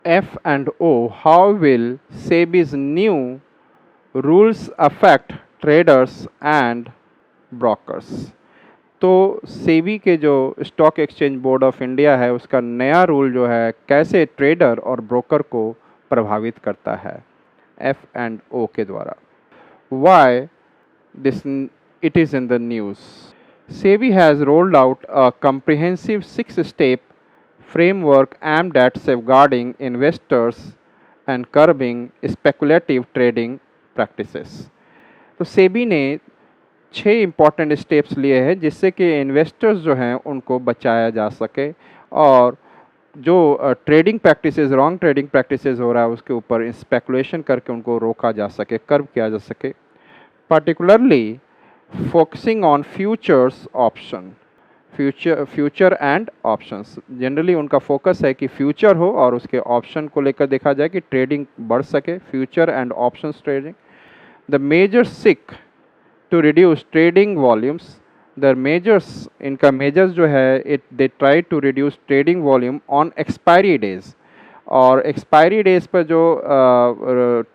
F and O, how will SEBI's new rules affect traders and brokers? तो सेबी के जो stock exchange board of India है उसका नया रूल जो है कैसे ट्रेडर और ब्रोकर को प्रभावित करता है एफ एंड ओ के द्वारा. Why this it is in the news. SEBI has rolled out a comprehensive six-step framework aimed at safeguarding investors and curbing speculative trading practices. तो सेबी ने 6 इम्पॉर्टेंट स्टेप्स लिए हैं जिससे कि इन्वेस्टर्स जो हैं उनको बचाया जा सके और जो trading practices wrong trading practices हो रहा है उसके ऊपर स्पेकुलेशन करके उनको रोका जा सके, कर्ब किया जा सके. Particularly focusing on futures option, future and options. Generally उनका फोकस है कि फ्यूचर हो और उसके ऑप्शन को लेकर देखा जाए कि ट्रेडिंग बढ़ सके, future and options trading. The major seek to reduce trading volumes. The measures, इनका मेजर्स जो है it they try to reduce trading volume on expiry days. और एक्सपायरी डेज पर जो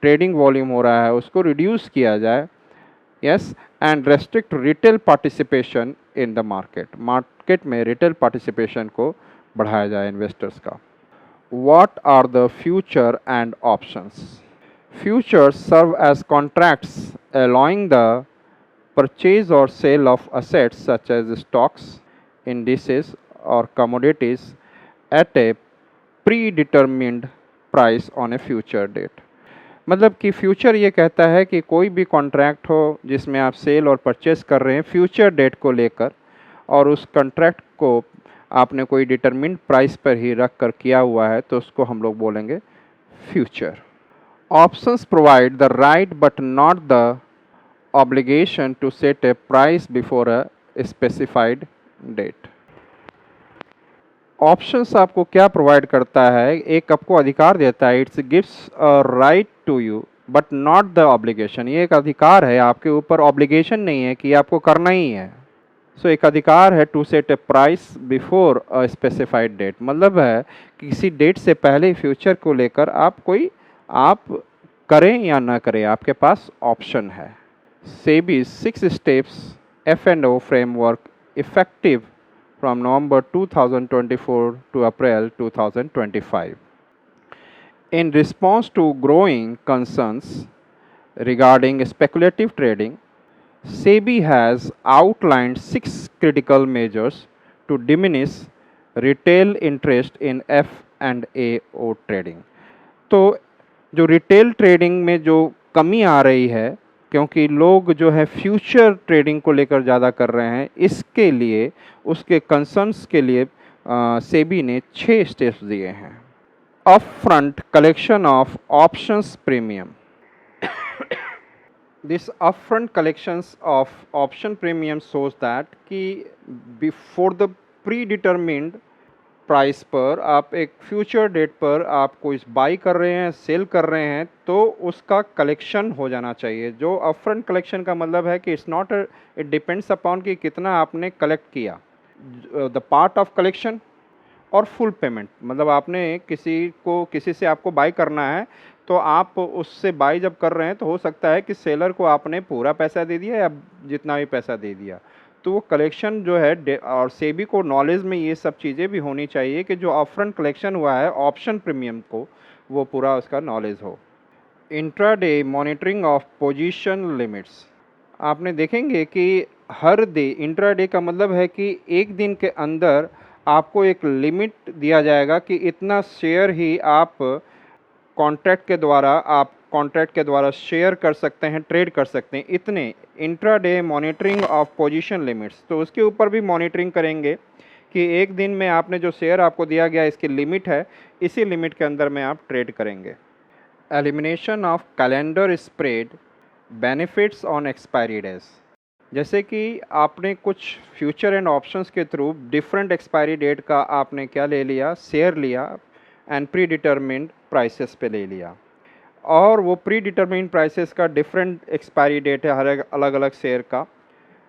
ट्रेडिंग वॉल्यूम हो रहा है उसको रिड्यूस किया जाए. Yes, and restrict retail participation in the market. Market में रिटेल पार्टिसिपेशन को बढ़ाया जाए इन्वेस्टर्स का. What are the future and options? Futures serve as contracts allowing the purchase or sale of assets such as stocks, indices or commodities at a predetermined price on a future date. मतलब कि future ये कहता है कि कोई भी contract हो जिसमें आप सेल और परचेस कर रहे हैं फ्यूचर डेट को लेकर और उस कॉन्ट्रैक्ट को आपने कोई डिटरमिन्ड प्राइस पर ही रख कर किया हुआ है तो उसको हम लोग बोलेंगे future. Options provide the right but not the obligation to set a price before a specified date. Options आपको क्या प्रोवाइड करता है? एक आपको अधिकार देता है, it's gives a right to you but not the obligation. ये एक अधिकार है, आपके ऊपर ऑब्लिगेशन नहीं है कि आपको करना ही है. सो एक अधिकार है to set a price before a specified date. मतलब है किसी डेट से पहले फ्यूचर को लेकर आप करें या ना करें, आपके पास ऑप्शन है. SEBI 6 steps F&O framework effective from November 2024 to April 2025. In response to growing concerns regarding speculative trading, SEBI has outlined 6 critical measures to diminish retail interest in F&O trading. तो जो रिटेल ट्रेडिंग में जो कमी आ रही है क्योंकि लोग जो है फ्यूचर ट्रेडिंग को लेकर ज़्यादा कर रहे हैं, इसके लिए उसके कंसर्न्स के लिए सेबी ने 6 स्टेप्स दिए हैं. Upfront collection of options premium. This upfront collections of option premium shows that कि before the predetermined price पर आप एक फ्यूचर डेट पर आप कोई बाई कर रहे हैं, सेल कर रहे हैं तो उसका कलेक्शन हो जाना चाहिए. जो अपफ्रंट कलेक्शन का मतलब है कि it's not, it depends upon कि कितना आपने कलेक्ट किया. द पार्ट ऑफ कलेक्शन और फुल पेमेंट. मतलब आपने किसी से आपको बाई करना है तो आप उससे बाई जब कर रहे हैं तो हो सकता है कि सेलर को आपने पूरा पैसा दे दिया या जितना भी पैसा दे दिया. तो वो कलेक्शन जो है, और सेबी को नॉलेज में ये सब चीज़ें भी होनी चाहिए कि जो अपफ्रंट कलेक्शन हुआ है ऑप्शन प्रीमियम को वो पूरा उसका नॉलेज हो. Intraday monitoring of position limits. आपने देखेंगे कि हर डे, इंट्राडे का मतलब है कि एक दिन के अंदर आपको एक लिमिट दिया जाएगा कि इतना शेयर ही आप कॉन्ट्रैक्ट के द्वारा शेयर कर सकते हैं, ट्रेड कर सकते हैं, इतने. Intraday monitoring of position limits, तो उसके ऊपर भी मॉनिटरिंग करेंगे कि एक दिन में आपने जो शेयर आपको दिया गया इसकी लिमिट है, इसी लिमिट के अंदर में आप ट्रेड करेंगे. Elimination of calendar spread benefits on expiry days. जैसे कि आपने कुछ फ्यूचर एंड ऑप्शंस के थ्रू डिफरेंट एक्सपायरी डेट का आपने क्या ले लिया, शेयर लिया एंड प्री डिटरमिन्ड प्राइसेस पे ले लिया, और वो प्री डिटरमिन्ड प्राइसेस का डिफरेंट एक्सपायरी डेट है, हर अलग अलग शेयर का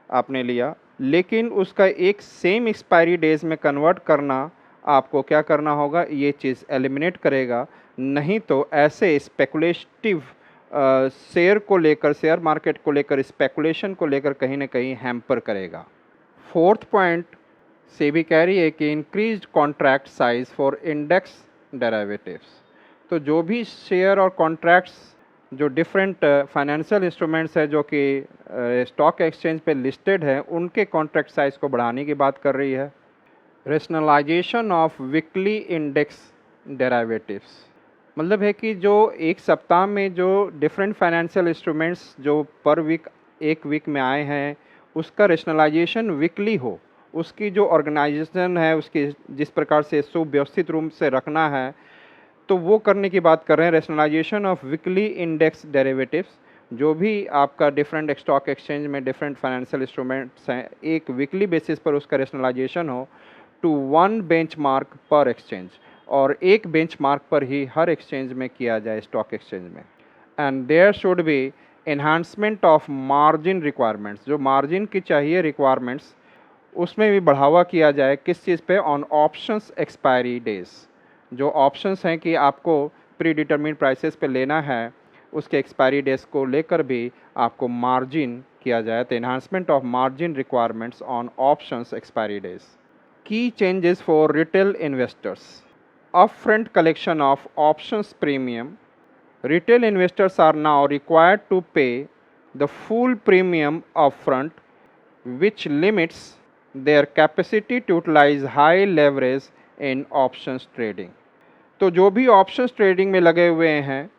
आपने लिया, लेकिन उसका एक सेम एक्सपायरी डेज में कन्वर्ट करना आपको क्या करना होगा, ये चीज़ एलिमिनेट करेगा। नहीं तो ऐसे स्पेकुलेटिव शेयर को लेकर, शेयर मार्केट को लेकर, स्पेकुलेशन को लेकर कहीं ना कहीं हैम्पर करेगा। फोर्थ पॉइंट सेबी कह रही है कि increased contract size for index derivatives. तो जो भी शेयर और कॉन्ट्रैक्ट्स जो डिफरेंट फाइनेंशियल इंस्ट्रूमेंट्स है जो कि स्टॉक एक्सचेंज पे लिस्टेड है, उनके कॉन्ट्रैक्ट साइज को बढ़ाने की बात कर रही है। Rationalisation of weekly index derivatives, मतलब है कि जो एक सप्ताह में जो डिफरेंट फाइनेंशियल इंस्ट्रूमेंट्स जो पर वीक, एक वीक में आए हैं, उसका रेशनलाइजेशन वीकली हो। उसकी जो ऑर्गेनाइजेशन है, उसकी जिस प्रकार से सुव्यवस्थित रूप से रखना है, तो वो करने की बात कर रहे हैं। Rationalisation of weekly index derivatives, जो भी आपका डिफरेंट स्टॉक एक्सचेंज में डिफरेंट फाइनेंशियल इंस्ट्रूमेंट्स हैं, एक वीकली बेसिस पर उसका रेशनलाइजेशन हो to one benchmark per exchange, और एक बेंचमार्क पर ही हर एक्सचेंज में किया जाए, स्टॉक एक्सचेंज में। And there should be enhancement of margin requirements, जो मार्जिन की चाहिए रिक्वायरमेंट्स, उसमें भी बढ़ावा किया जाए। किस चीज़ पे? On options expiry days. जो ऑप्शंस हैं कि आपको प्री डिटरमिन्ड प्राइसेस पे लेना है, उसके एक्सपायरी डेज को लेकर भी आपको मार्जिन किया जाए। तो enhancement of margin requirements on options expiry days. की changes for retail investors, upfront collection of options premium. Retail investors are now required to pay the full premium upfront, which limits their capacity to utilize high leverage in options trading. तो जो भी options trading में लगे हुए हैं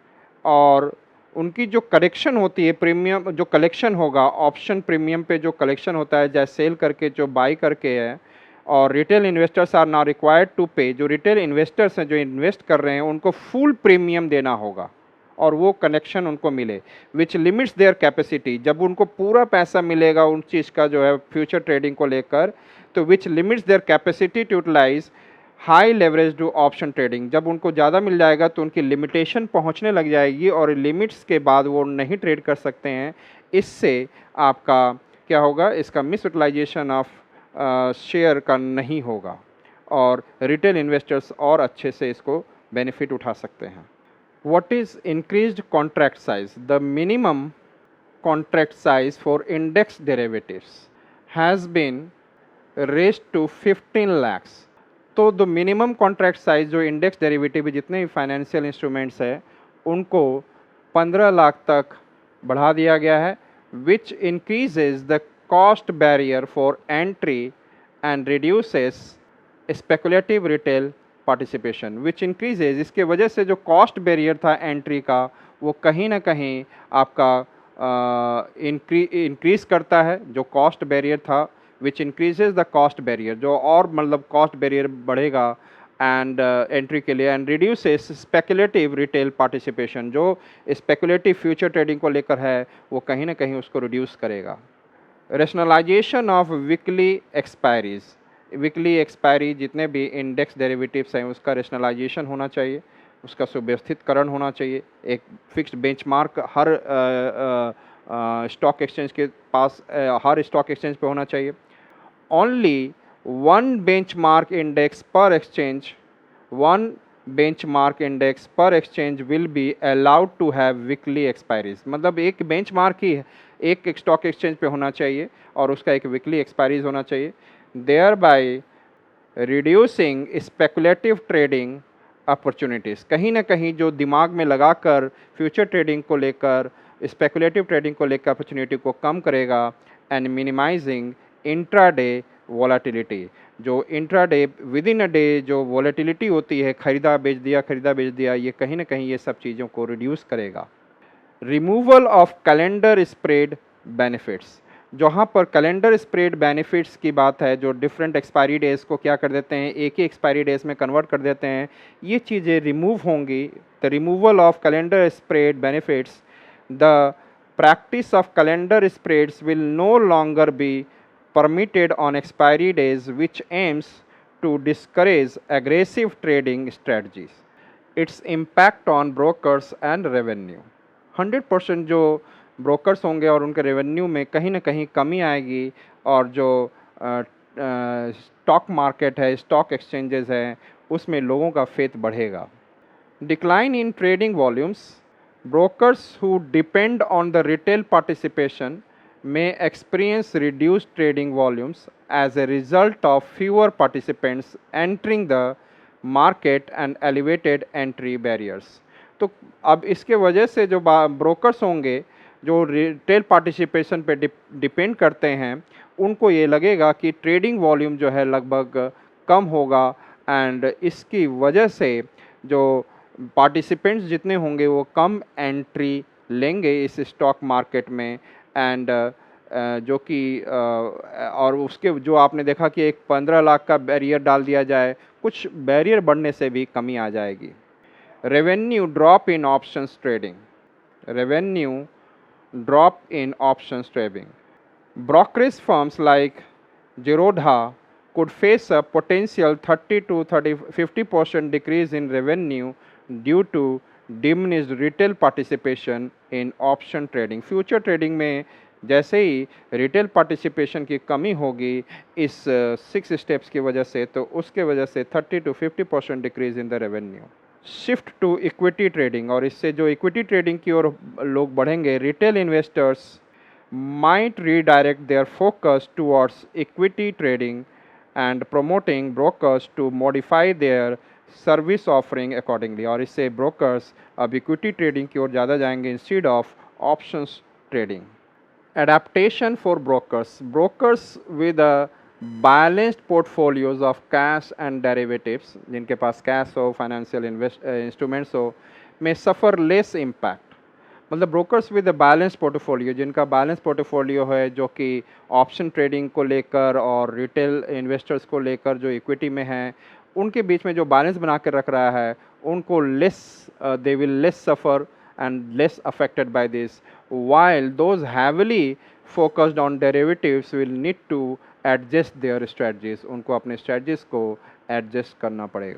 और उनकी जो कलेक्शन होती है, प्रीमियम जो कलेक्शन होगा, ऑप्शन प्रीमियम पे जो कलेक्शन होता है, जैसे सेल करके जो बाई करके है, और retail investors are now required to pay, जो रिटेल इन्वेस्टर्स हैं जो इन्वेस्ट कर रहे हैं, उनको फुल प्रीमियम देना होगा और वो कनेक्शन उनको मिले, विच लिमिट्स देयर कैपेसिटी। जब उनको पूरा पैसा मिलेगा उन चीज़ का जो है फ्यूचर ट्रेडिंग को लेकर, तो which limits their capacity to utilise high leverage to option trading. जब उनको ज़्यादा मिल जाएगा तो उनकी लिमिटेशन पहुंचने लग जाएगी और लिमिट्स के बाद वो नहीं ट्रेड कर सकते हैं। इससे आपका क्या होगा, इसका मिस यूटिलाइजेशन ऑफ शेयर का नहीं होगा और रिटेल इन्वेस्टर्स और अच्छे से इसको बेनिफिट उठा सकते हैं। What is increased contract size? The minimum contract size for index derivatives has been raised to 15 lakhs। तो द मिनिमम कॉन्ट्रैक्ट साइज जो इंडेक्स डेरिवेटिव जितने भी फाइनेंशियल इंस्ट्रूमेंट्स है, उनको 15 लाख तक बढ़ा दिया गया है, विच increases the cost barrier for entry and reduces speculative retail participation, which increases, इसके वजह से जो cost barrier था एंट्री का, वो कहीं ना कहीं आपका इंक्रीज करता है। जो cost barrier था, which increases the cost barrier, जो और मतलब cost barrier बढ़ेगा एंड एंट्री के लिए, and reduces speculative retail participation, जो स्पेकुलेटिव फ्यूचर ट्रेडिंग को लेकर है, वो कहीं ना कहीं उसको रिड्यूस करेगा। Rationalisation of weekly expiries, weekly expiry जितने भी इंडेक्स डेरिवेटिव्स हैं उसका रेशनलाइजेशन होना चाहिए, उसका सुव्यवस्थितकरण होना चाहिए। एक फिक्स्ड बेंचमार्क हर स्टॉक एक्सचेंज के पास, हर स्टॉक एक्सचेंज पे होना चाहिए। Only one benchmark index per exchange, one benchmark index per exchange will be allowed to have weekly expiries. मतलब एक बेंचमार्क ही एक स्टॉक एक्सचेंज पे होना चाहिए और उसका एक वीकली एक्सपायरीज होना चाहिए। Thereby reducing speculative trading opportunities, कहीं ना कहीं जो दिमाग में लगाकर फ्यूचर ट्रेडिंग को लेकर, स्पेकुलेटिव ट्रेडिंग को लेकर अपॉर्चुनिटी को कम करेगा। एंड मिनिमाइजिंग इंट्राडे वॉलेटिलिटी, जो intraday with in a day जो वॉलेटिलिटी होती है, खरीदा बेच दिया, खरीदा बेच दिया, ये कहीं ना कहीं ये सब चीज़ों को रिड्यूस करेगा। Removal of calendar spread benefits, जहाँ पर कैलेंडर स्प्रेड बेनिफिट्स की बात है, जो डिफरेंट एक्सपायरी डेज को क्या कर देते हैं, एक ही एक्सपायरी डेज में कन्वर्ट कर देते हैं, ये चीज़ें रिमूव होंगी। The removal of calendar spread benefits, the practice of calendar spreads will no longer be permitted on expiry days, which aims to discourage aggressive trading strategies. Its impact on brokers and revenue, 100% जो brokers होंगे और उनके revenue में कहीं ना कहीं कमी आएगी, और जो स्टॉक मार्केट है, स्टॉक एक्सचेंजेस हैं, उसमें लोगों का फेथ बढ़ेगा। Decline in trading volumes, brokers who depend on the retail participation may experience reduced trading volumes as a result of fewer participants entering the market and elevated entry barriers। तो अब इसके वजह से जो ब्रोकर्स होंगे जो retail participation पे depend करते हैं, उनको ये लगेगा कि ट्रेडिंग वॉल्यूम जो है लगभग कम होगा, एंड इसकी वजह से जो पार्टिसिपेंट्स जितने होंगे वो कम एंट्री लेंगे इस स्टॉक मार्केट में, एंड जो कि और उसके जो आपने देखा कि एक 15 लाख का बैरियर डाल दिया जाए, कुछ बैरियर बढ़ने से भी कमी आ जाएगी। Revenue drop in options trading, revenue drop in options trading, brokerage firms like Zerodha could face a potential 30 to 50% decrease in revenue due to diminished retail participation in option trading। Future trading में जैसे ही retail participation की कमी होगी इस 6 steps की वजह से, तो उसके वजह से 30 to 50% decrease in the revenue. Shift to equity trading, और इससे जो इक्विटी ट्रेडिंग की ओर लोग बढ़ेंगे, retail investors might redirect their focus towards equity trading and promoting brokers to modify their service offering accordingly। और इससे brokers अब equity trading की ओर ज़्यादा जाएंगे instead of options trading। Adaptation for brokers, brokers with a balanced portfolios of cash and derivatives, जिनके पास cash हो, financial instruments हो, may suffer less impact। मतलब brokers with a balance portfolio, जिनका balance portfolio है, जो कि ऑप्शन ट्रेडिंग को लेकर और रिटेल इन्वेस्टर्स को लेकर जो इक्विटी में हैं, उनके बीच में जो बैलेंस बना कर रख रहा है, उनको they will less suffer and less affected by this, while those heavily focused on derivatives will need to adjust their strategies। उनको अपने strategies को adjust करना पड़ेगा।